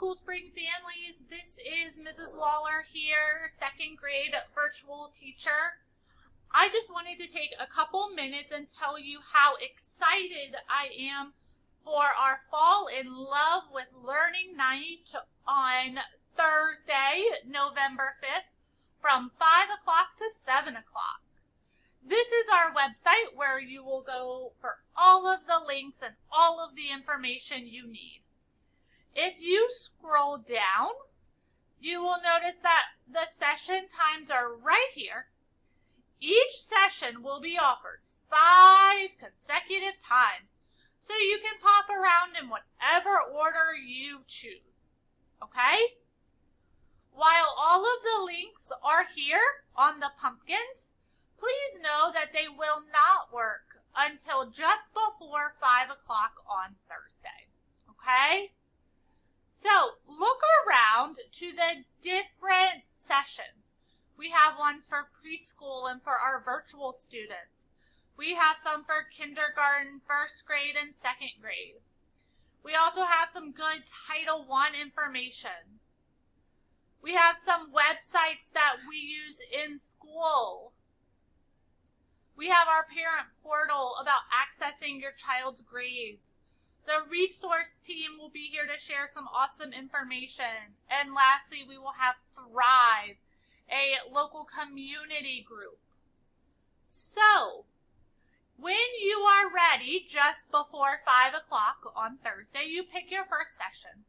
Cool Spring families, this is Mrs. Lawler here, second grade virtual teacher. I just wanted to take a couple minutes and tell you how excited I am for our Fall in Love with Learning night on Thursday, November 5th from 5 o'clock to 7 o'clock. This is our website where you will go for all of the links and all of the information you need. If you scroll down, you will notice that the session times are right here. Each session will be offered 5 consecutive times, so you can pop around in whatever order you choose, okay? While all of the links are here on the pumpkins, please know that they will not work until just before 5 o'clock on Thursday, okay? So look around to the different sessions. We have ones for preschool and for our virtual students. We have some for kindergarten, first grade, and second grade. We also have some good Title I information. We have some websites that we use in school. We have our parent portal about accessing your child's grades. The resource team will be here to share some awesome information. And lastly, we will have Thrive, a local community group. So, when you are ready, just before 5 o'clock on Thursday, you pick your first session.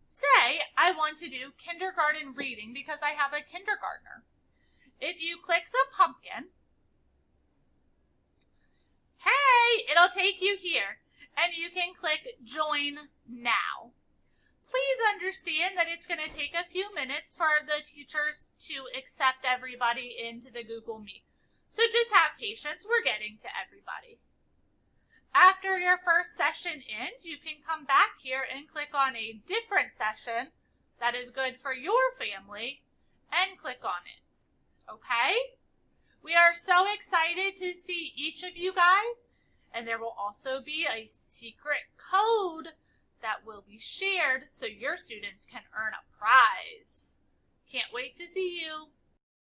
Say, I want to do kindergarten reading because I have a kindergartner. If you click the pumpkin, hey, it'll take you here. And you can click Join Now. Please understand that it's going to take a few minutes for the teachers to accept everybody into the Google Meet. So just have patience, we're getting to everybody. After your first session ends, you can come back here and click on a different session that is good for your family and click on it. Okay? We are so excited to see each of you guys. And there will also be a secret code that will be shared so your students can earn a prize. Can't wait to see you.